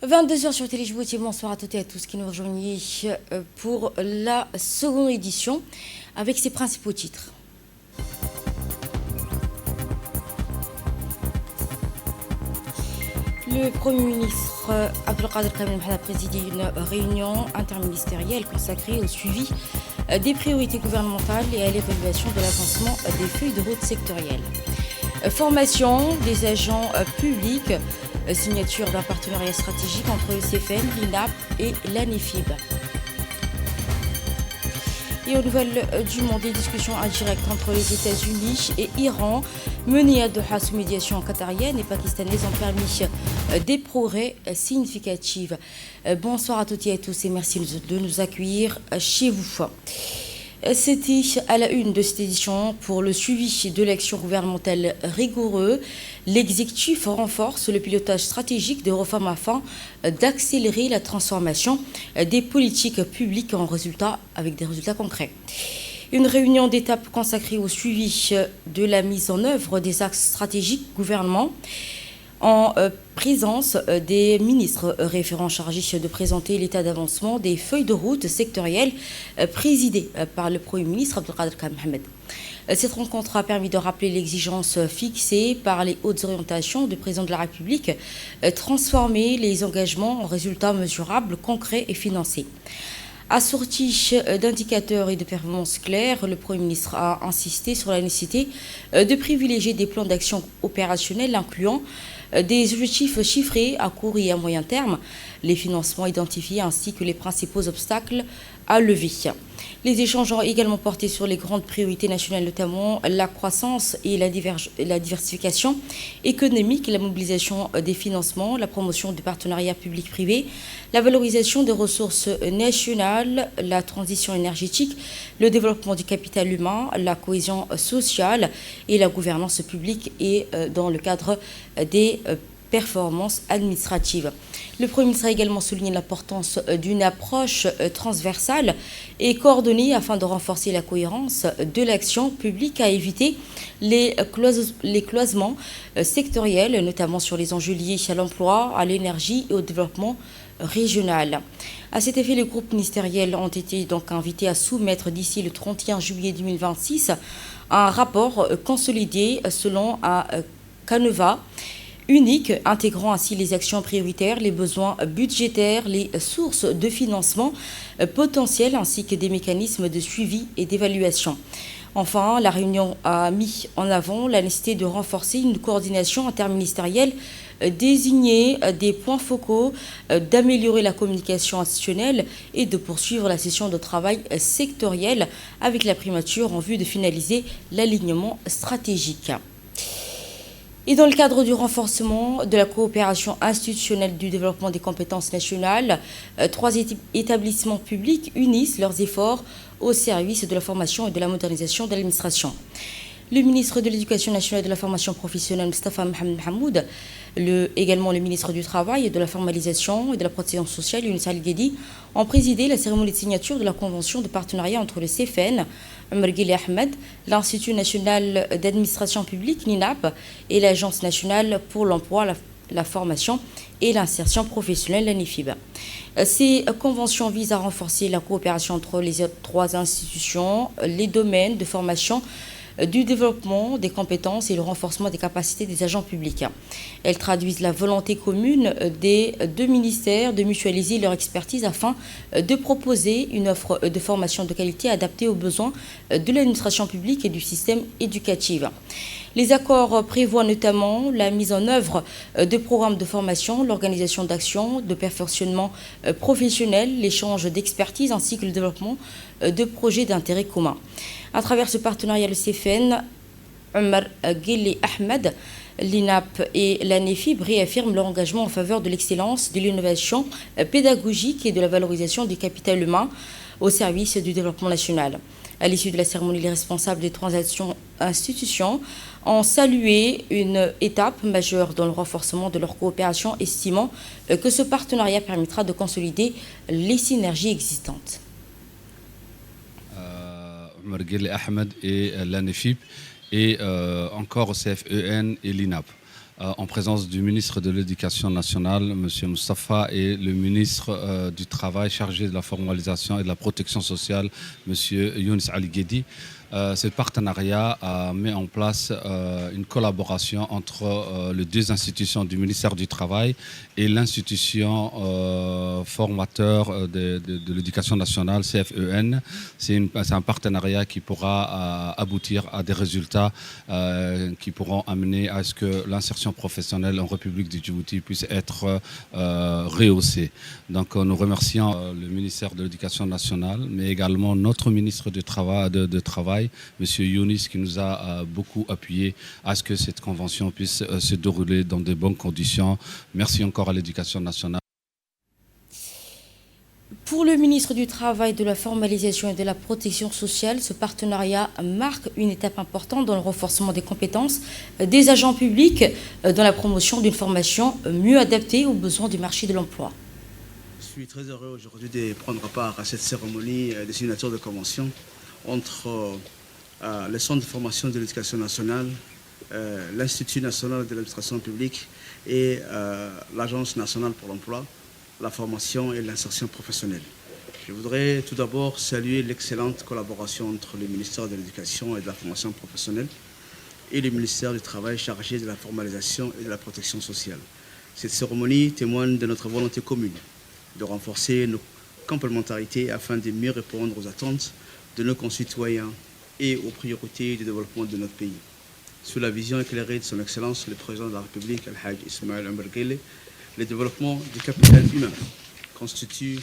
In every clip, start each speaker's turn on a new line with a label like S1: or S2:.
S1: 22h sur Télé Djibouti, bonsoir à toutes et à tous qui nous rejoignent pour la seconde édition avec ses principaux titres. Le Premier ministre Abdelkader Kamel Mohamed a présidé une réunion interministérielle consacrée au suivi des priorités gouvernementales et à l'évaluation de l'avancement des feuilles de route sectorielles. Formation des agents publics, signature d'un partenariat stratégique entre le CFN, l'INAP et l'ANEFIB. Et aux nouvelles du monde, des discussions indirectes entre les États-Unis et Iran, menées à Doha sous médiation qatarienne et pakistanaise, ont permis des progrès significatifs. Bonsoir à toutes et à tous et merci de nous accueillir chez vous. C'était à la une de cette édition pour le suivi de l'action gouvernementale rigoureux. L'exécutif renforce le pilotage stratégique des réformes afin d'accélérer la transformation des politiques publiques avec des résultats concrets. Une réunion d'étape consacrée au suivi de la mise en œuvre des axes stratégiques gouvernement en présence des ministres référents chargés de présenter l'état d'avancement des feuilles de route sectorielles présidées par le Premier ministre Abdelkader Kamel Mohamed. Cette rencontre a permis de rappeler l'exigence fixée par les hautes orientations du président de la République, transformer les engagements en résultats mesurables, concrets et financés. Assorti d'indicateurs et de performances claires, le Premier ministre a insisté sur la nécessité de privilégier des plans d'action opérationnels incluant des objectifs chiffrés à court et à moyen terme, les financements identifiés ainsi que les principaux obstacles à lever. Les échanges ont également porté sur les grandes priorités nationales, notamment la croissance et la diversification économique, la mobilisation des financements, la promotion du partenariat public-privé, la valorisation des ressources nationales, la transition énergétique, le développement du capital humain, la cohésion sociale et la gouvernance publique et dans le cadre des performances administratives. Le Premier ministre a également souligné l'importance d'une approche transversale et coordonnée afin de renforcer la cohérence de l'action publique à éviter les cloisements sectoriels, notamment sur les enjeux liés à l'emploi, à l'énergie et au développement régional. À cet effet, les groupes ministériels ont été donc invités à soumettre d'ici le 31 juillet 2026 un rapport consolidé selon un canevas unique, intégrant ainsi les actions prioritaires, les besoins budgétaires, les sources de financement potentielles ainsi que des mécanismes de suivi et d'évaluation. Enfin, la réunion a mis en avant la nécessité de renforcer une coordination interministérielle, désigner des points focaux, d'améliorer la communication institutionnelle et de poursuivre la session de travail sectorielle avec la primature en vue de finaliser l'alignement stratégique. Et dans le cadre du renforcement de la coopération institutionnelle du développement des compétences nationales, 3 établissements publics unissent leurs efforts au service de la formation et de la modernisation de l'administration. Le ministre de l'Éducation nationale et de la formation professionnelle, Mostafa Mohamed Mahmoud, également le ministre du Travail et de la formalisation et de la protection sociale, Younis El Guedi, ont présidé la cérémonie de signature de la convention de partenariat entre le CFN, Omar Guelleh Ahmed, l'Institut national d'administration publique, l'INAP, et l'Agence nationale pour l'emploi, la formation et l'insertion professionnelle, l'ANEFIB. Ces conventions visent à renforcer la coopération entre les 3 institutions, les domaines de formation, du développement des compétences et le renforcement des capacités des agents publics. Elles traduisent la volonté commune des 2 ministères de mutualiser leur expertise afin de proposer une offre de formation de qualité adaptée aux besoins de l'administration publique et du système éducatif. Les accords prévoient notamment la mise en œuvre de programmes de formation, l'organisation d'actions de perfectionnement professionnel, l'échange d'expertise ainsi que le développement de projets d'intérêt commun. À travers ce partenariat, le CFN, Omar Guelleh Ahmed, l'INAP et l'ANEFIB réaffirment leur engagement en faveur de l'excellence, de l'innovation pédagogique et de la valorisation du capital humain au service du développement national. À l'issue de la cérémonie, les responsables des 3 institutions ont salué une étape majeure dans le renforcement de leur coopération, estimant que ce partenariat permettra de consolider les synergies existantes.
S2: Omar Guelleh Ahmed et l'ANEFIB et encore au CFEN et l'INAP. en présence du ministre de l'Éducation nationale, M. Moustapha, et le ministre du Travail chargé de la formalisation et de la protection sociale, M. Younis Ali Guedi. Ce partenariat a mis en place une collaboration entre les deux institutions du ministère du Travail et l'institution formateur de l'éducation nationale, CFEN. C'est un partenariat qui pourra aboutir à des résultats qui pourront amener à ce que l'insertion professionnelle en République du Djibouti puisse être rehaussée. Donc nous remercions le ministère de l'Éducation nationale, mais également notre ministre du Travail, M. Younis, qui nous a beaucoup appuyé à ce que cette convention puisse se dérouler dans de bonnes conditions. Merci encore à l'Éducation nationale.
S1: Pour le ministre du Travail, de la Formalisation et de la Protection sociale, ce partenariat marque une étape importante dans le renforcement des compétences des agents publics dans la promotion d'une formation mieux adaptée aux besoins du marché de l'emploi.
S3: Je suis très heureux aujourd'hui de prendre part à cette cérémonie de signature de convention entre le Centre de formation de l'éducation nationale, l'Institut national de l'administration publique et l'Agence nationale pour l'emploi, la formation et l'insertion professionnelle. Je voudrais tout d'abord saluer l'excellente collaboration entre le ministère de l'Éducation et de la formation professionnelle et le ministère du Travail chargé de la formalisation et de la protection sociale. Cette cérémonie témoigne de notre volonté commune de renforcer nos complémentarités afin de mieux répondre aux attentes de nos concitoyens et aux priorités du développement de notre pays. Sous la vision éclairée de son Excellence, le Président de la République, Al-Hajj Ismaël Omar Guelleh, le développement du capital humain constitue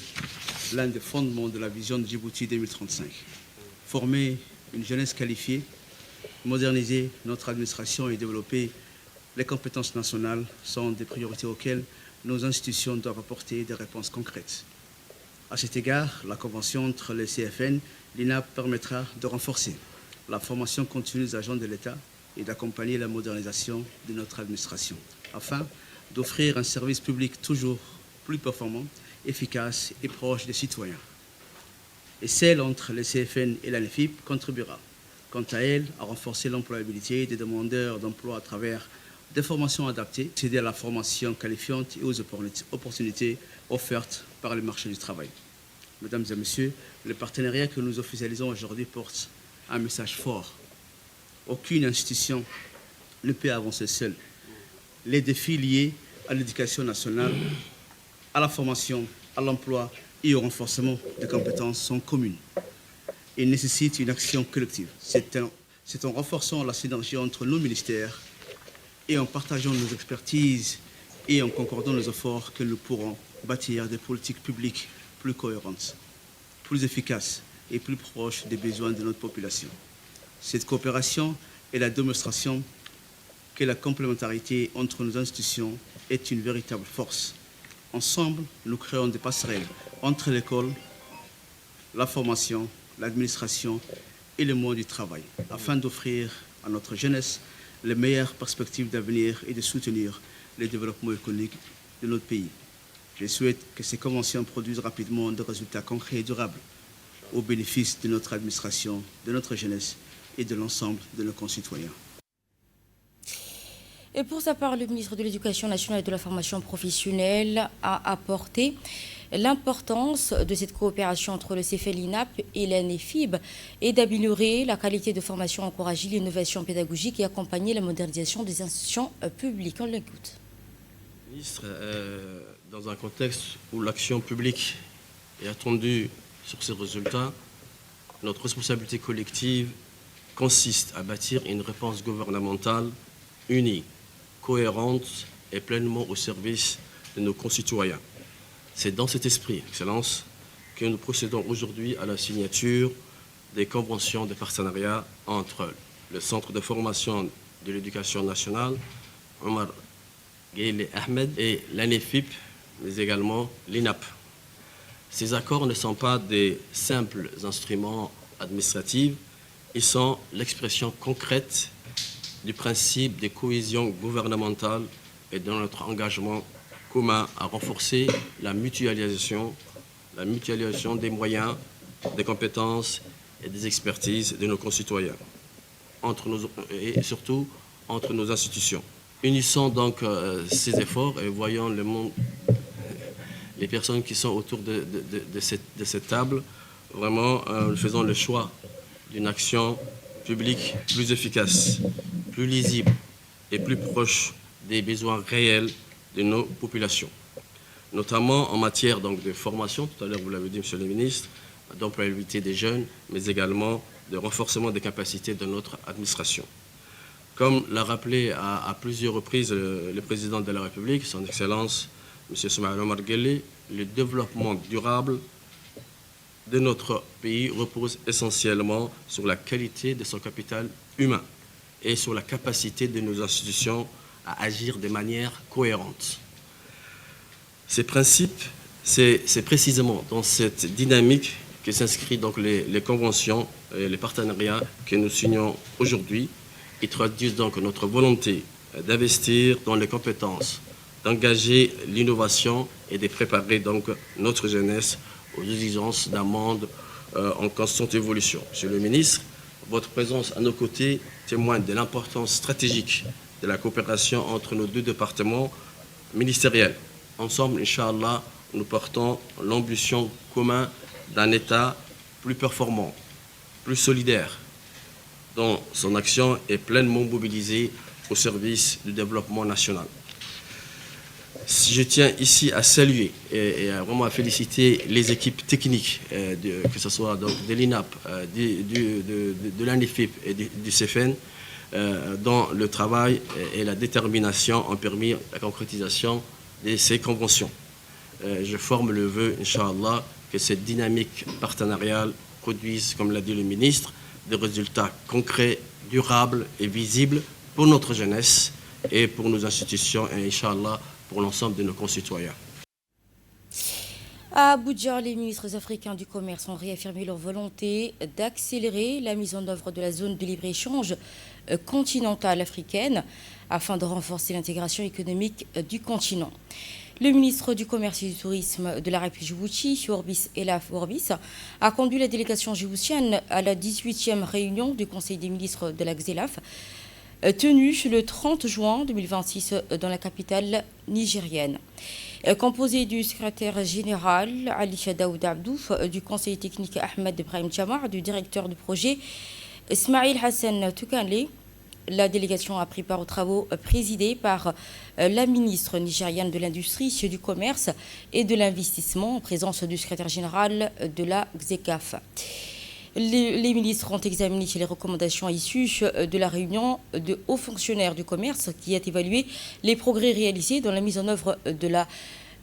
S3: l'un des fondements de la vision de Djibouti 2035. Former une jeunesse qualifiée, moderniser notre administration et développer les compétences nationales sont des priorités auxquelles nos institutions doivent apporter des réponses concrètes. À cet égard, la convention entre les CFN et l'INAP permettra de renforcer la formation continue des agents de l'État et d'accompagner la modernisation de notre administration, afin d'offrir un service public toujours plus performant, efficace et proche des citoyens. Et celle entre les CFN et l'ANEFIP contribuera, quant à elle, à renforcer l'employabilité des demandeurs d'emploi à travers des formations adaptées, accéder à la formation qualifiante et aux opportunités offertes par le marché du travail. Mesdames et messieurs, le partenariat que nous officialisons aujourd'hui porte un message fort. Aucune institution ne peut avancer seule. Les défis liés à l'éducation nationale, à la formation, à l'emploi et au renforcement des compétences sont communes et nécessitent une action collective. C'est en renforçant la synergie entre nos ministères et en partageant nos expertises et en concordant nos efforts que nous pourrons bâtir des politiques publiques plus cohérentes, plus efficaces et plus proches des besoins de notre population. Cette coopération est la démonstration que la complémentarité entre nos institutions est une véritable force. Ensemble, nous créons des passerelles entre l'école, la formation, l'administration et le monde du travail, afin d'offrir à notre jeunesse les meilleures perspectives d'avenir et de soutenir le développement économique de notre pays. Je souhaite que ces conventions produisent rapidement des résultats concrets et durables au bénéfice de notre administration, de notre jeunesse et de l'ensemble de nos concitoyens.
S1: Et pour sa part, le ministre de l'Éducation nationale et de la formation professionnelle a apporté l'importance de cette coopération entre le CFL-INAP et l'ANEFIB et d'améliorer la qualité de formation, encourager l'innovation pédagogique et accompagner la modernisation des institutions publiques. On l'écoute.
S4: Ministre, dans un contexte où l'action publique est attendue sur ces résultats, notre responsabilité collective consiste à bâtir une réponse gouvernementale unie, cohérente et pleinement au service de nos concitoyens. C'est dans cet esprit, Excellence, que nous procédons aujourd'hui à la signature des conventions de partenariat entre le Centre de formation de l'éducation nationale, Omar Guelleh Ahmed, et l'ANEFIP, mais également l'INAP. Ces accords ne sont pas des simples instruments administratifs, ils sont l'expression concrète du principe de cohésion gouvernementale et de notre engagement commun à renforcer la mutualisation des moyens, des compétences et des expertises de nos concitoyens, et surtout entre nos institutions. Unissons donc ces efforts et voyons le monde, les personnes qui sont autour de cette table, vraiment faisons le choix d'une action publique plus efficace, plus lisible et plus proche des besoins réels de nos populations, notamment en matière donc, de formation, tout à l'heure vous l'avez dit Monsieur le ministre, d'employabilité des jeunes, mais également de renforcement des capacités de notre administration. Comme l'a rappelé à plusieurs reprises le président de la République, son Excellence M. Soumaïla Omar Guelleh, le développement durable de notre pays repose essentiellement sur la qualité de son capital humain et sur la capacité de nos institutions à agir de manière cohérente. Ces principes, c'est précisément dans cette dynamique que s'inscrivent donc les conventions et les partenariats que nous signons aujourd'hui. Ils traduisent donc notre volonté d'investir dans les compétences, d'engager l'innovation et de préparer donc notre jeunesse aux exigences d'un monde en constante évolution. Monsieur le ministre, votre présence à nos côtés témoigne de l'importance stratégique de la coopération entre nos deux départements ministériels. Ensemble, Inch'Allah, nous portons l'ambition commune d'un État plus performant, plus solidaire, dont son action est pleinement mobilisée au service du développement national. Je tiens ici à saluer et vraiment à féliciter les équipes techniques, que ce soit donc de l'INAP, de l'ANIFIP et du CFN, dont le travail et la détermination ont permis la concrétisation de ces conventions. Je forme le vœu, Inch'Allah, que cette dynamique partenariale produise, comme l'a dit le ministre, des résultats concrets, durables et visibles pour notre jeunesse et pour nos institutions et, Inch'Allah, pour l'ensemble de nos concitoyens.
S1: À Abuja, les ministres africains du commerce ont réaffirmé leur volonté d'accélérer la mise en œuvre de la zone de libre-échange continentale africaine afin de renforcer l'intégration économique du continent. Le ministre du Commerce et du Tourisme de la République Djibouti, Orbis Elaf Orbis, a conduit la délégation djiboutienne à la 18e réunion du Conseil des ministres de la XELAF, tenue le 30 juin 2026 dans la capitale nigérienne. Composé du secrétaire général Ali Daoud Abdouf, du conseiller technique Ahmed Ibrahim Chamar, du directeur du projet Ismail Hassan Toukanlé, la délégation a pris part aux travaux présidés par la ministre nigériane de l'Industrie, du Commerce et de l'Investissement en présence du secrétaire général de la XECAF. Les ministres ont examiné les recommandations issues de la réunion de hauts fonctionnaires du commerce qui a évalué les progrès réalisés dans la mise en œuvre de la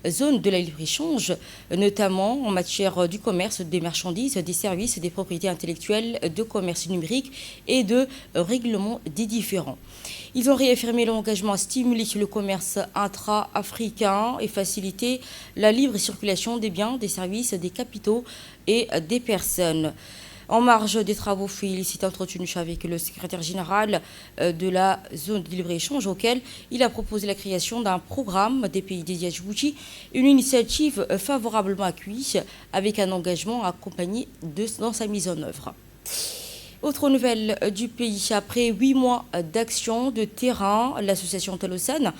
S1: zone de la libre-échange, notamment en matière du commerce, des marchandises, des services, des propriétés intellectuelles, de commerce numérique et de règlement des différends. Ils ont réaffirmé l'engagement à stimuler le commerce intra-africain et faciliter la libre circulation des biens, des services, des capitaux et des personnes. En marge des travaux félicité entretenus avec le secrétaire général de la zone de libre-échange, auquel il a proposé la création d'un programme des pays dédiés à Djibouti, une initiative favorablement accueillie avec un engagement accompagné dans sa mise en œuvre. Autre nouvelle du pays, après 8 mois d'action de terrain, l'association Talosan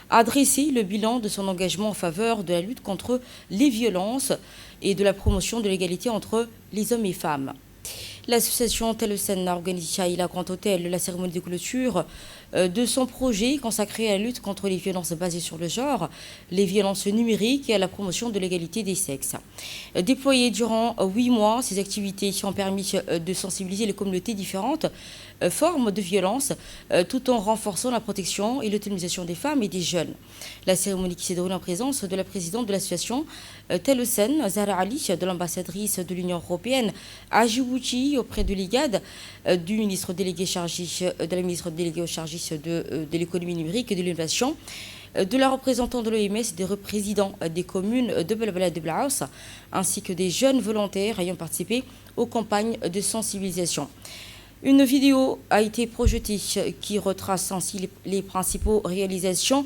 S1: a dressé le bilan de son engagement en faveur de la lutte contre les violences et de la promotion de l'égalité entre les hommes et femmes. L'association Talosan a organisé à Ila Grand Hôtel la cérémonie de clôture de son projet consacré à la lutte contre les violences basées sur le genre, les violences numériques et à la promotion de l'égalité des sexes. Déployées durant 8 mois, ces activités ont permis de sensibiliser les communautés différentes formes de violence tout en renforçant la protection et l'autonomisation des femmes et des jeunes. La cérémonie qui s'est déroulée en présence de la présidente de l'association Talosan, Zahra Ali, de l'ambassadrice de l'Union européenne à Djibouti auprès de l'IGAD, du ministre délégué chargé de la ministre déléguée au chargé de l'économie numérique et de l'innovation, de la représentante de l'OMS, des présidents des communes de Belbala et de Blaos, ainsi que des jeunes volontaires ayant participé aux campagnes de sensibilisation. Une vidéo a été projetée qui retrace ainsi les principaux réalisations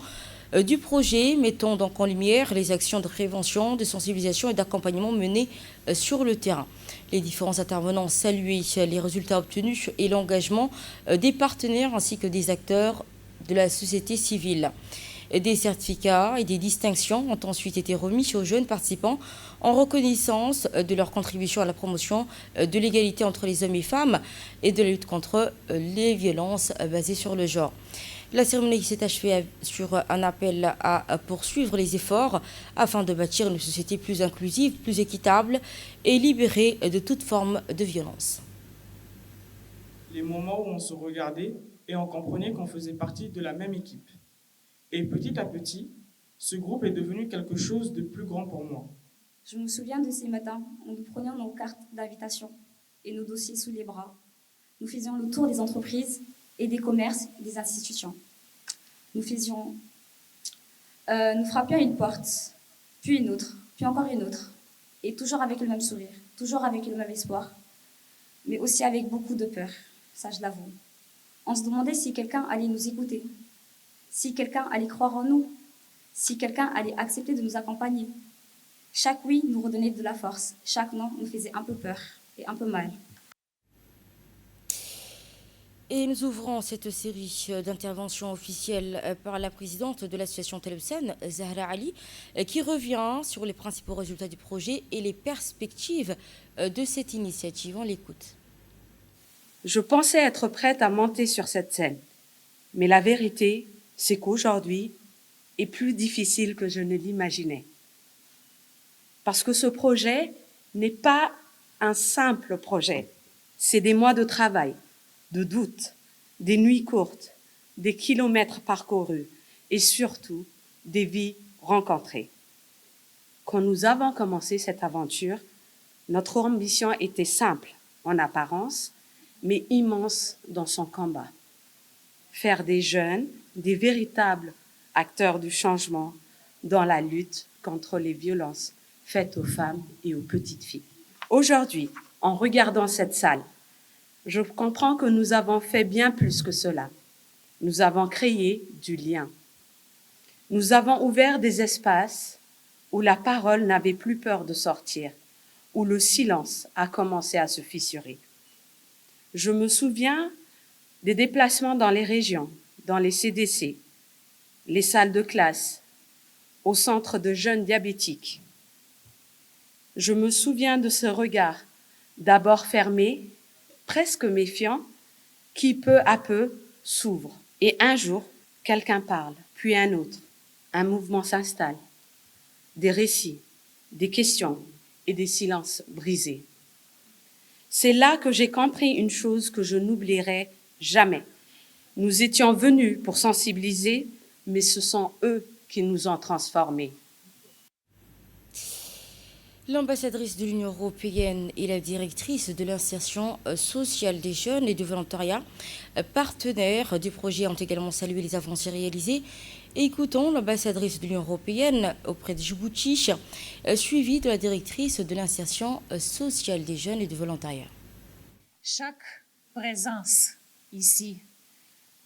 S1: du projet, mettant donc en lumière les actions de prévention, de sensibilisation et d'accompagnement menées sur le terrain. Les différents intervenants saluaient les résultats obtenus et l'engagement des partenaires ainsi que des acteurs de la société civile. Des certificats et des distinctions ont ensuite été remis aux jeunes participants en reconnaissance de leur contribution à la promotion de l'égalité entre les hommes et femmes et de la lutte contre les violences basées sur le genre. La cérémonie s'est achevée sur un appel à poursuivre les efforts afin de bâtir une société plus inclusive, plus équitable et libérée de toute forme de violence.
S5: Les moments où on se regardait et on comprenait qu'on faisait partie de la même équipe. Et petit à petit, ce groupe est devenu quelque chose de plus grand pour moi.
S6: Je me souviens de ces matins où nous prenions nos cartes d'invitation et nos dossiers sous les bras. Nous faisions le tour des entreprises et des commerces et des institutions. Nous frappions une porte, puis une autre, puis encore une autre. Et toujours avec le même sourire, toujours avec le même espoir, mais aussi avec beaucoup de peur, ça je l'avoue. On se demandait si quelqu'un allait nous écouter, si quelqu'un allait croire en nous, si quelqu'un allait accepter de nous accompagner. Chaque oui nous redonnait de la force, chaque non nous faisait un peu peur et un peu mal.
S1: Et nous ouvrons cette série d'interventions officielles par la présidente de l'association Telebsen, Zahra Ali, qui revient sur les principaux résultats du projet et les perspectives de cette initiative. On l'écoute.
S7: Je pensais être prête à monter sur cette scène, mais la vérité, c'est qu'aujourd'hui est plus difficile que je ne l'imaginais. Parce que ce projet n'est pas un simple projet, c'est des mois de travail, de doutes, des nuits courtes, des kilomètres parcourus et surtout des vies rencontrées. Quand nous avons commencé cette aventure, notre ambition était simple en apparence, mais immense dans son combat. Faire des jeunes des véritables acteurs du changement dans la lutte contre les violences faites aux femmes et aux petites filles. Aujourd'hui, en regardant cette salle, je comprends que nous avons fait bien plus que cela. Nous avons créé du lien. Nous avons ouvert des espaces où la parole n'avait plus peur de sortir, où le silence a commencé à se fissurer. Je me souviens des déplacements dans les régions, dans les CDC, les salles de classe, au centre de jeunes diabétiques. Je me souviens de ce regard, d'abord fermé, presque méfiant, qui peu à peu s'ouvre. Et un jour, quelqu'un parle, puis un autre. Un mouvement s'installe. Des récits, des questions et des silences brisés. C'est là que j'ai compris une chose que je n'oublierai jamais. Nous étions venus pour sensibiliser, mais ce sont eux qui nous ont transformés.
S1: L'ambassadrice de l'Union européenne et la directrice de l'insertion sociale des jeunes et du volontariat, partenaires du projet, ont également salué les avancées réalisées. Et écoutons l'ambassadrice de l'Union européenne auprès de Djibouti, suivie de la directrice de l'insertion sociale des jeunes et du volontariat.
S8: Chaque présence ici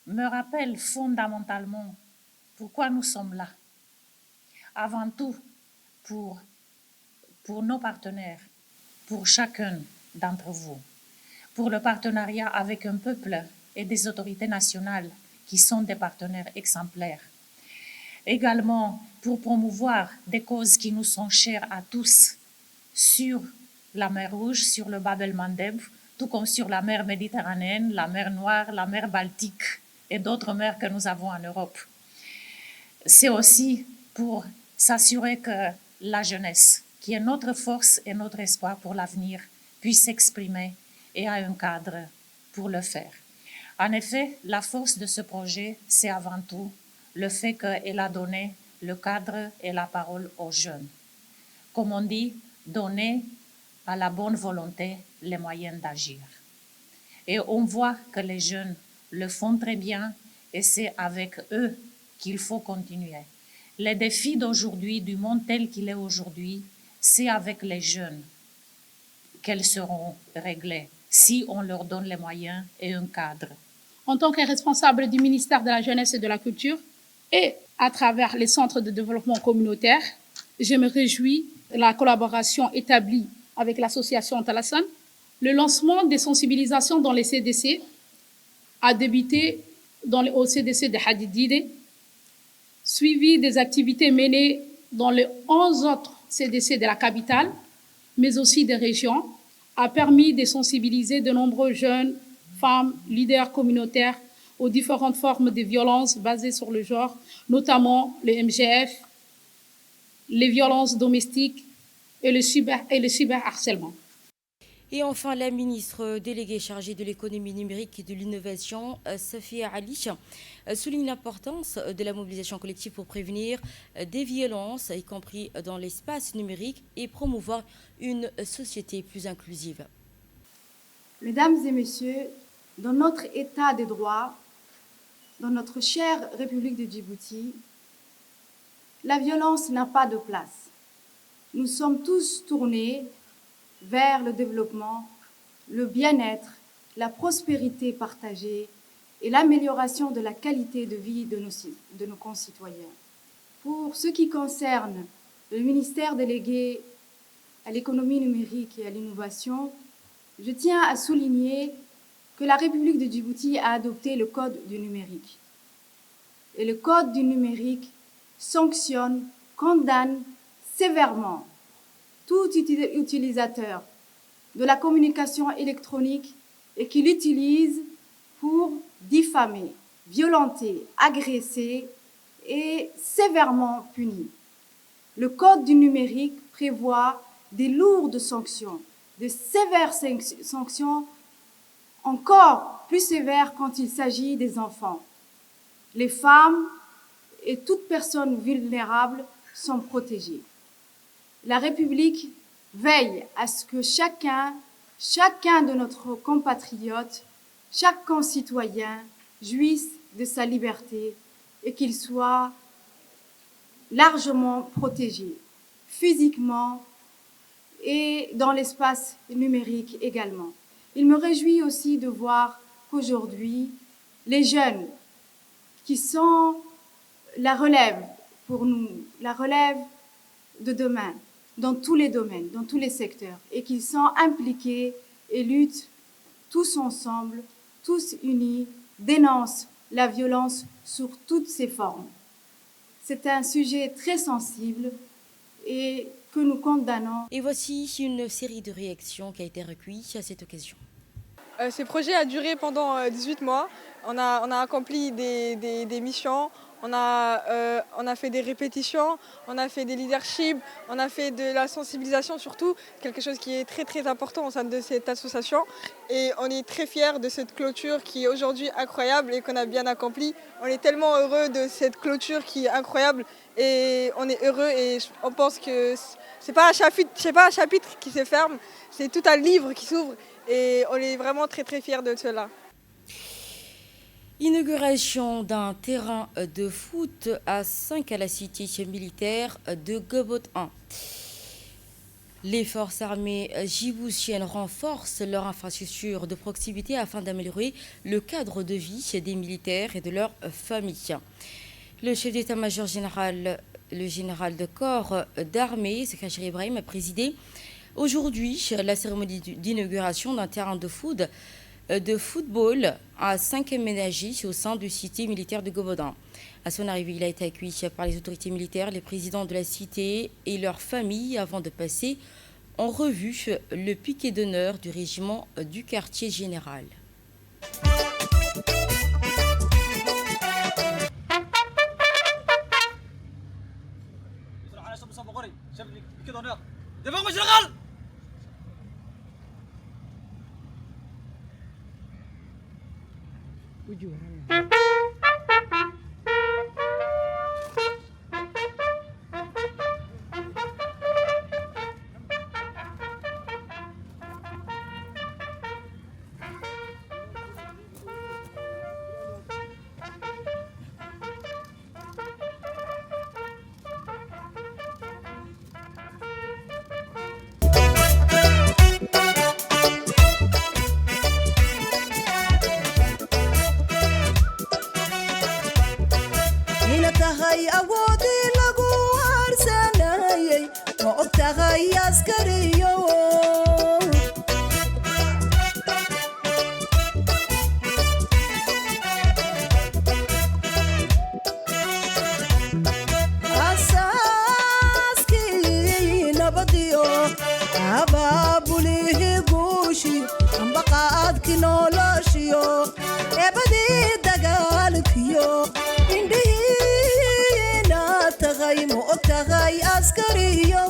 S8: me rappelle fondamentalement pourquoi nous sommes là. Avant tout, pour nos partenaires, pour chacun d'entre vous, pour le partenariat avec un peuple et des autorités nationales qui sont des partenaires exemplaires. Également pour promouvoir des causes qui nous sont chères à tous sur la mer Rouge, sur le Bab el-Mandeb, tout comme sur la mer Méditerranéenne, la mer Noire, la mer Baltique et d'autres mers que nous avons en Europe. C'est aussi pour s'assurer que la jeunesse, qui est notre force et notre espoir pour l'avenir, puisse s'exprimer et a un cadre pour le faire. En effet, la force de ce projet, c'est avant tout le fait qu'elle a donné le cadre et la parole aux jeunes. Comme on dit, donner à la bonne volonté les moyens d'agir. Et on voit que les jeunes le font très bien et c'est avec eux qu'il faut continuer. Les défis d'aujourd'hui, du monde tel qu'il est aujourd'hui, c'est avec les jeunes qu'elles seront réglées, si on leur donne les moyens et un cadre.
S9: En tant que responsable du ministère de la Jeunesse et de la Culture et à travers les centres de développement communautaire, je me réjouis de la collaboration établie avec l'association Talassane. Le lancement des sensibilisations dans les CDC a débuté au CDC de Hadidide, suivi des activités menées dans les 11 autres CDC de la capitale, mais aussi des régions, a permis de sensibiliser de nombreux jeunes, femmes, leaders communautaires aux différentes formes de violences basées sur le genre, notamment le MGF, les violences domestiques et le cyberharcèlement.
S1: Et enfin, la ministre déléguée chargée de l'économie numérique et de l'innovation, Safia Ali, souligne l'importance de la mobilisation collective pour prévenir des violences, y compris dans l'espace numérique, et promouvoir une société plus inclusive.
S10: Mesdames et messieurs, dans notre état de droit, dans notre chère République de Djibouti, la violence n'a pas de place. Nous sommes tous tournés vers le développement, le bien-être, la prospérité partagée et l'amélioration de la qualité de vie de nos concitoyens. Pour ce qui concerne le ministère délégué à l'économie numérique et à l'innovation, je tiens à souligner que la République de Djibouti a adopté le Code du numérique. Et le Code du numérique sanctionne, condamne sévèrement tout utilisateur de la communication électronique et qui l'utilise pour diffamer, violenter, agresser et sévèrement puni. Le Code du numérique prévoit des lourdes sanctions, de sévères sanctions encore plus sévères quand il s'agit des enfants. Les femmes et toute personne vulnérable sont protégées. La République veille à ce que chacun de notre compatriotes, chaque concitoyen jouisse de sa liberté et qu'il soit largement protégé, physiquement et dans l'espace numérique également. Il me réjouit aussi de voir qu'aujourd'hui, les jeunes qui sont la relève pour nous, la relève de demain, dans tous les domaines, dans tous les secteurs, et qu'ils sont impliqués et luttent tous ensemble, tous unis, dénoncent la violence sous toutes ses formes. C'est un sujet très sensible et que nous condamnons.
S1: Et voici une série de réactions qui a été recueillie à cette occasion.
S11: Ce projet a duré pendant 18 mois. On a accompli des missions. On a fait des répétitions, on a fait des leaderships, on a fait de la sensibilisation surtout, quelque chose qui est très très important au sein de cette association. Et on est très fiers de cette clôture qui est aujourd'hui incroyable et qu'on a bien accomplie. On est tellement heureux de cette clôture qui est incroyable et on est heureux et on pense que c'est pas un chapitre qui se ferme, c'est tout un livre qui s'ouvre et on est vraiment très très fiers de cela.
S1: Inauguration d'un terrain de foot à 5 à la cité militaire de Gobot 1. Les forces armées djiboutiennes renforcent leur infrastructure de proximité afin d'améliorer le cadre de vie des militaires et de leurs familles. Le chef d'état-major général, le général de corps d'armée, Sekhachi Ibrahim, a présidé aujourd'hui la cérémonie d'inauguration d'un terrain de football à 5 aménagés au sein du cité militaire de Gobodin. À son arrivée, il a été accueilli par les autorités militaires, les présidents de la cité et leurs familles avant de passer en revue le piquet d'honneur du régiment du quartier général.
S12: noloshiyo eebadii dagaalkiyo indhihiina tagay ma og tahay askariyo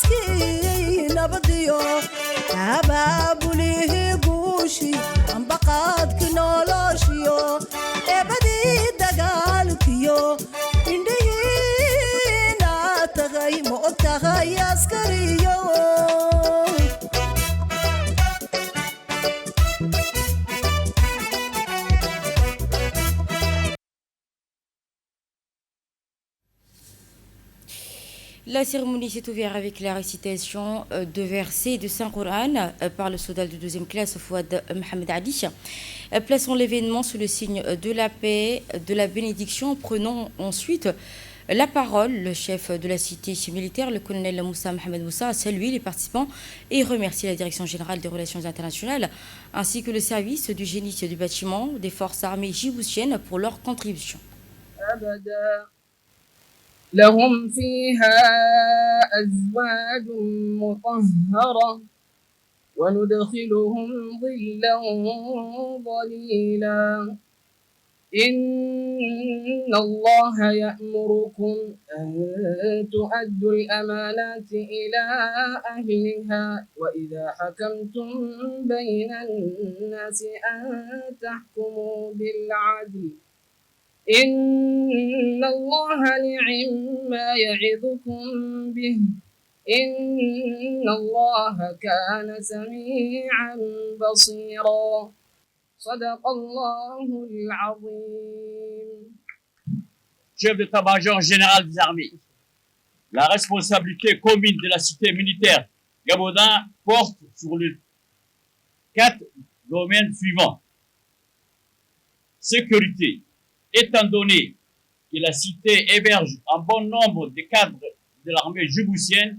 S12: asaaskii nabadiyo abaabulihi guushi ambaqaadki noloshiyo eebadii dagaalkiyo indhihiina tagay ma og tahay askariyo
S1: La cérémonie s'est ouverte avec la récitation de versets de Saint-Coran par le soldat de 2e classe Fouad Mohamed Ali. Plaçons l'événement sous le signe de la paix, de la bénédiction. Prenons ensuite la parole. Le chef de la cité militaire, le colonel Moussa Mohamed Moussa, a salué les participants et remercié la Direction générale des relations internationales ainsi que le service du génie du bâtiment des forces armées djiboutiennes pour leur contribution.
S13: لهم فيها أزواج مطهرة وندخلهم ظلا ظليلا إن الله يأمركم أن تؤدوا الأمانات إلى أهلها وإذا حكمتم بين الناس أن تحكموا بالعدل إن الله نعم ما يعظكم به إن الله كان سميعا بصيرا صدق الله العظيم.
S14: Chef d'état-major général des armées, la responsabilité commune de la cité militaire Gabodin porte sur les 4 domaines suivants. Sécurité. Étant donné que la cité héberge un bon nombre de cadres de l'armée djiboutienne,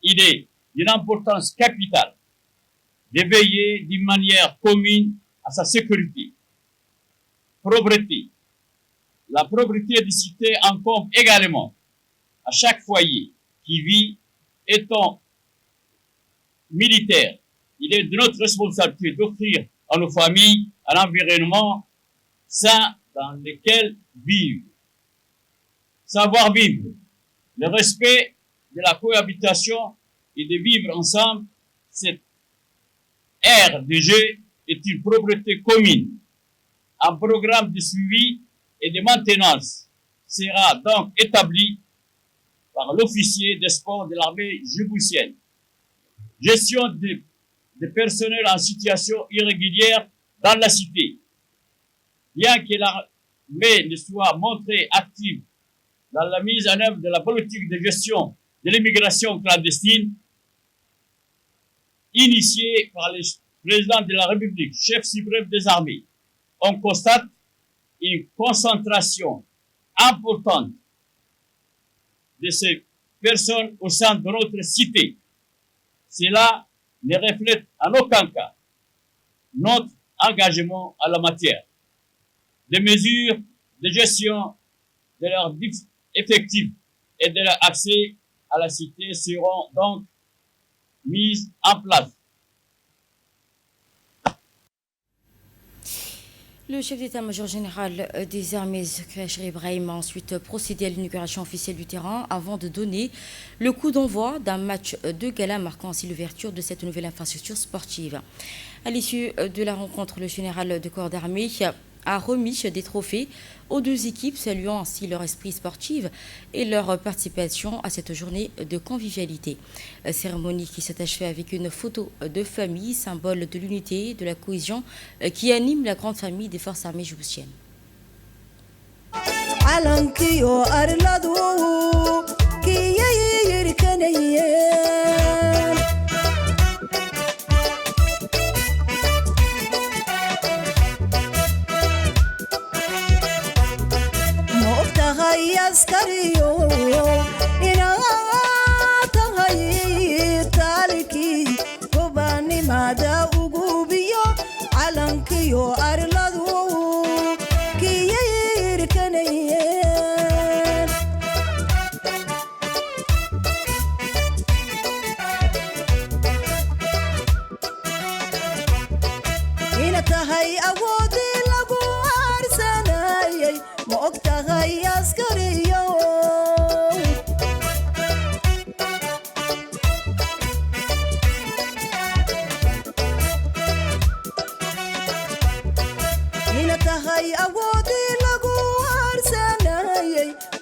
S14: il est d'une importance capitale de veiller d'une manière commune à sa sécurité. Propreté. La propreté des cités incombe également à chaque foyer qui vit. Étant militaire, il est de notre responsabilité d'offrir à nos familles un environnement sain dans lequel vivre. Savoir vivre, le respect de la cohabitation et de vivre ensemble, cette ère de jeu est une propriété commune. Un programme de suivi et de maintenance sera donc établi par l'officier des sports de l'armée djiboutienne. Gestion de personnel en situation irrégulière dans la cité. Bien que l'armée ne soit montrée active dans la mise en œuvre de la politique de gestion de l'immigration clandestine, initiée par le président de la République, chef suprême des armées, on constate une concentration importante de ces personnes au sein de notre cité. Cela ne reflète en aucun cas notre engagement à la matière. Des mesures de gestion de leurs effectifs et de leur accès à la cité seront donc mises en place.
S1: Le chef d'état-major général des armées, Khacher Ibrahim, a ensuite procédé à l'inauguration officielle du terrain avant de donner le coup d'envoi d'un match de gala marquant ainsi l'ouverture de cette nouvelle infrastructure sportive. À l'issue de la rencontre, le général de corps d'armée a remis des trophées aux 2 équipes, saluant ainsi leur esprit sportif et leur participation à cette journée de convivialité. Cérémonie qui s'est achevée avec une photo de famille, symbole de l'unité, de la cohésion qui anime la grande famille des forces armées djiboutiennes.
S12: askariyo inaatahay taaliki gobaanimada ugubiyo calankiyo arladu kiyirkanay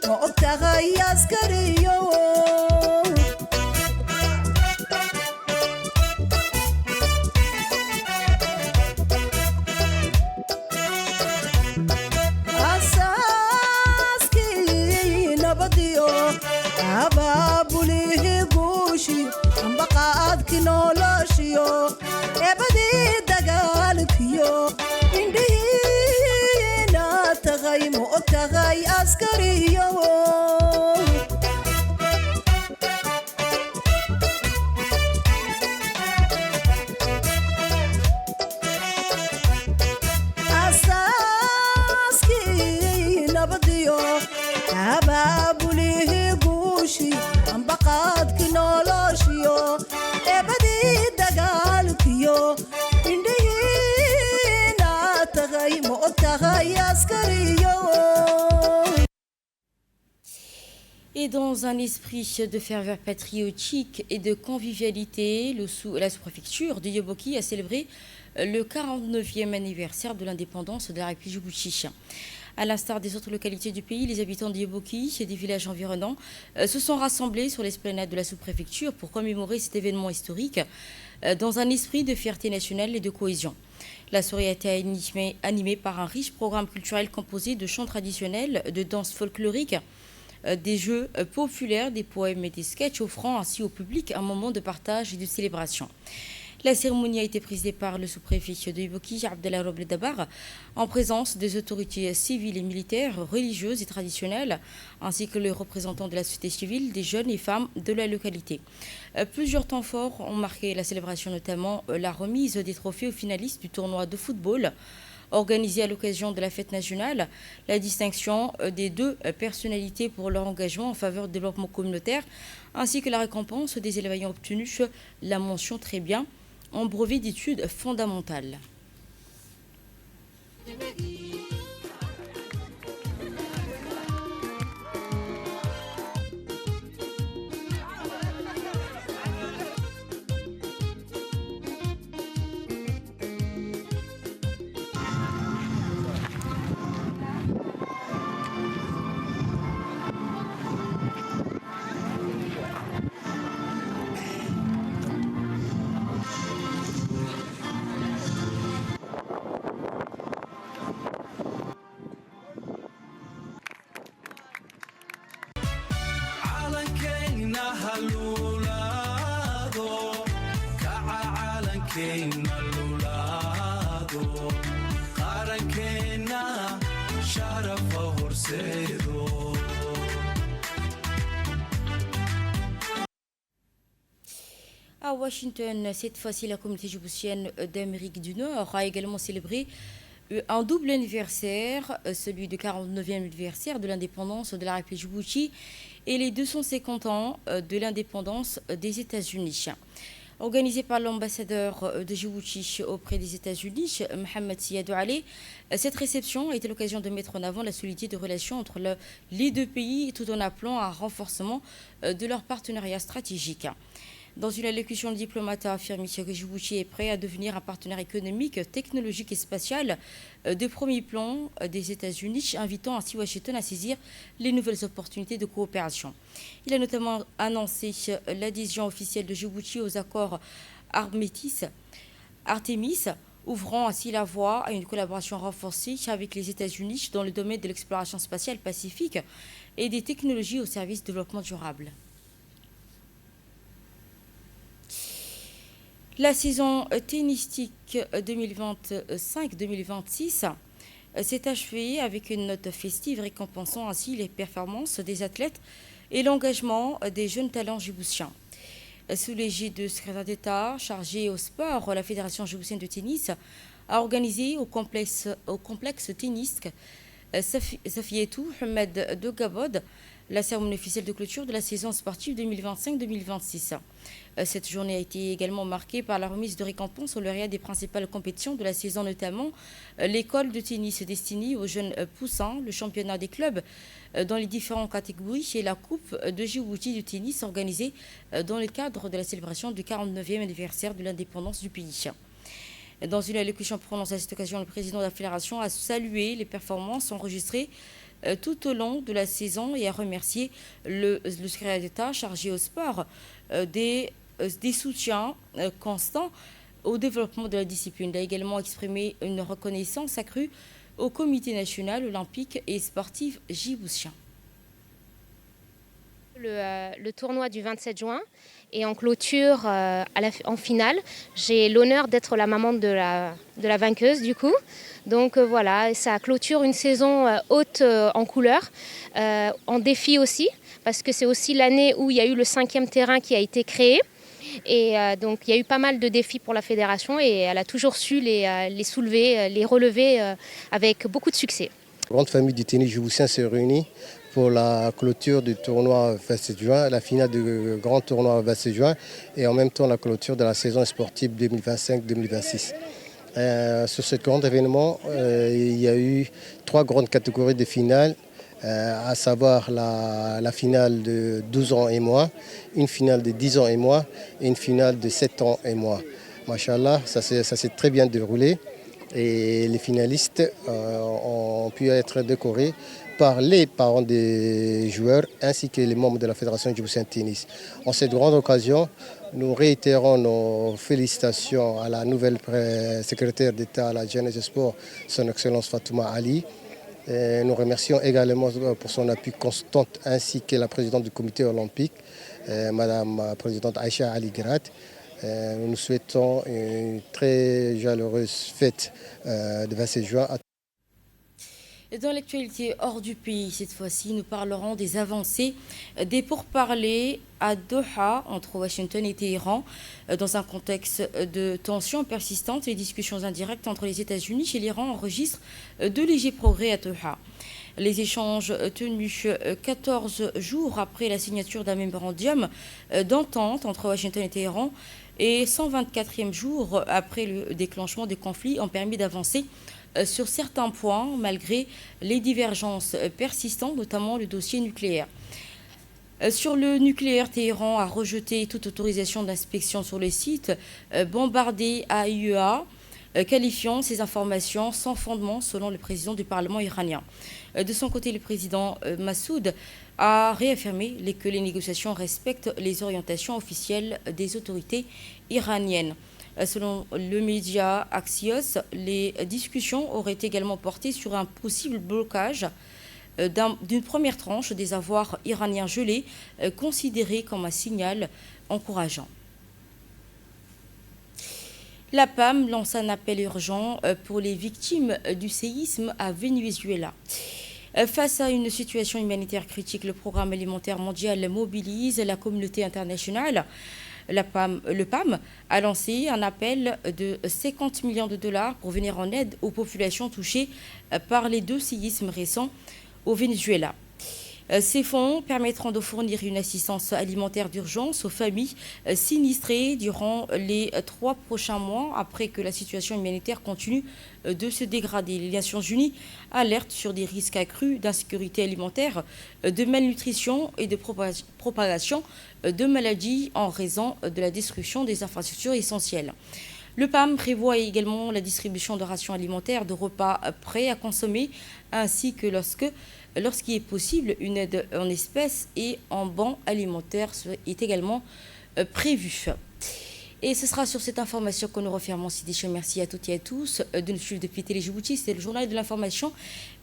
S12: ma ogtahay askariyo asaaskii nabadiyo abaabulihi guushi ambaqaadki noloshiyo ebadii dagaalkiyo indhihiina tagay ma ogtahay askariyo asaaskii nabadiyo abaabulihi guushi ambaqaadki noloshiyo ebadii dagaalkiyo indhihiina tagay ma ogtahay askariyo.
S1: Et dans un esprit de ferveur patriotique et de convivialité, la sous-préfecture de Yeboki a célébré le 49e anniversaire de l'indépendance de la République Djibouti. À l'instar des autres localités du pays, les habitants de Yeboki et des villages environnants se sont rassemblés sur l'esplanade de la sous-préfecture pour commémorer cet événement historique dans un esprit de fierté nationale et de cohésion. La soirée a été animée par un riche programme culturel composé de chants traditionnels, de danses folkloriques, des jeux populaires, des poèmes et des sketchs offrant ainsi au public un moment de partage et de célébration. La cérémonie a été présidée par le sous-préfet de Yeboki, Abdellah Roble Dabar, en présence des autorités civiles et militaires, religieuses et traditionnelles, ainsi que les représentants de la société civile, des jeunes et femmes de la localité. Plusieurs temps forts ont marqué la célébration, notamment la remise des trophées aux finalistes du tournoi de football organisé à l'occasion de la fête nationale, la distinction des 2 personnalités pour leur engagement en faveur du développement communautaire, ainsi que la récompense des élèves ayant obtenu la mention très bien en brevet d'études fondamentales. À Washington, cette fois-ci, la communauté djiboutienne d'Amérique du Nord a également célébré un double anniversaire, celui du 49e anniversaire de l'indépendance de la République Djibouti et les 250 ans de l'indépendance des États-Unis. Organisée par l'ambassadeur de Djibouti auprès des États-Unis, Mohamed Siadou Ali, cette réception a été l'occasion de mettre en avant la solidité de relations entre les 2 pays, tout en appelant à un renforcement de leur partenariat stratégique. Dans une allocution, le diplomate a affirmé que Djibouti est prêt à devenir un partenaire économique, technologique et spatial de premier plan des États-Unis, invitant ainsi Washington à saisir les nouvelles opportunités de coopération. Il a notamment annoncé l'adhésion officielle de Djibouti aux accords Artemis, ouvrant ainsi la voie à une collaboration renforcée avec les États-Unis dans le domaine de l'exploration spatiale pacifique et des technologies au service du développement durable. La saison tennistique 2025-2026 s'est achevée avec une note festive récompensant ainsi les performances des athlètes et l'engagement des jeunes talents djiboutiens. Sous l'égide du secrétaire d'État chargé au sport, la Fédération djiboutienne de tennis a organisé au complexe tennis Safietou Ahmed de Gabod la cérémonie officielle de clôture de la saison sportive 2025-2026. Cette journée a été également marquée par la remise de récompenses aux lauréats des principales compétitions de la saison, notamment l'école de tennis destinée aux jeunes poussins, le championnat des clubs dans les différentes catégories et la Coupe de Djibouti du tennis organisée dans le cadre de la célébration du 49e anniversaire de l'indépendance du pays. Dans une allocution prononcée à cette occasion, le président de la fédération a salué les performances enregistrées tout au long de la saison et a remercié le secrétaire d'État chargé au sport des soutiens constants au développement de la discipline. Il a également exprimé une reconnaissance accrue au Comité national olympique et sportif djiboutien.
S15: Le tournoi du 27 juin et en clôture en finale, j'ai l'honneur d'être la maman de la vainqueuse du coup. Donc voilà, ça clôture une saison haute en couleurs, en défi aussi, parce que c'est aussi l'année où il y a eu le 5e terrain qui a été créé. Et donc il y a eu pas mal de défis pour la fédération et elle a toujours su les soulever, les relever avec beaucoup de succès.
S16: La grande famille du tennis djiboutien s'est réunie pour la clôture du tournoi 27 juin, la finale du grand tournoi 27 juin et en même temps la clôture de la saison sportive 2025-2026. Sur ce grand événement, il y a eu 3 grandes catégories de finales, à savoir la finale de 12 ans et moins, une finale de 10 ans et moins et une finale de 7 ans et moins. Machallah, ça s'est très bien déroulé et les finalistes ont pu être décorés par les parents des joueurs ainsi que les membres de la Fédération djiboutienne de tennis. En cette grande occasion, nous réitérons nos félicitations à la nouvelle secrétaire d'État à la jeunesse et sport, son Excellence Fatouma Ali. Et nous remercions également pour son appui constant ainsi que la présidente du comité olympique, Madame la présidente Aïcha Ali Grat. Nous souhaitons une très chaleureuse fête de 27 juin.
S1: Dans l'actualité hors du pays, cette fois-ci, nous parlerons des avancées des pourparlers à Doha entre Washington et Téhéran. Dans un contexte de tensions persistantes, les discussions indirectes entre les États-Unis et l'Iran enregistrent de légers progrès à Doha. Les échanges tenus 14 jours après la signature d'un mémorandum d'entente entre Washington et Téhéran et 124e jour après le déclenchement des conflits ont permis d'avancer sur certains points, malgré les divergences persistantes, notamment le dossier nucléaire. Sur le nucléaire, Téhéran a rejeté toute autorisation d'inspection sur le site, bombardé à IEA, qualifiant ces informations sans fondement selon le président du Parlement iranien. De son côté, le président Massoud a réaffirmé que les négociations respectent les orientations officielles des autorités iraniennes. Selon le média Axios, les discussions auraient également porté sur un possible blocage d'une première tranche des avoirs iraniens gelés, considéré comme un signal encourageant. La PAM lance un appel urgent pour les victimes du séisme à Venezuela. Face à une situation humanitaire critique, le Programme alimentaire mondial mobilise la communauté internationale. Le PAM a lancé un appel de 50 millions de dollars pour venir en aide aux populations touchées par les 2 séismes récents au Venezuela. Ces fonds permettront de fournir une assistance alimentaire d'urgence aux familles sinistrées durant les 3 prochains mois après que la situation humanitaire continue de se dégrader. Les Nations Unies alertent sur des risques accrus d'insécurité alimentaire, de malnutrition et de propagation de maladies en raison de la destruction des infrastructures essentielles. Le PAM prévoit également la distribution de rations alimentaires, de repas prêts à consommer, ainsi que lorsqu'il est possible, une aide en espèces et en bons alimentaires est également prévue. Et ce sera sur cette information que nous refermons ces déchets. Merci à toutes et à tous de nous suivre depuis Télé Djibouti. C'était le journal de l'information.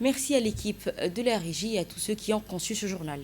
S1: Merci à l'équipe de la régie et à tous ceux qui ont conçu ce journal.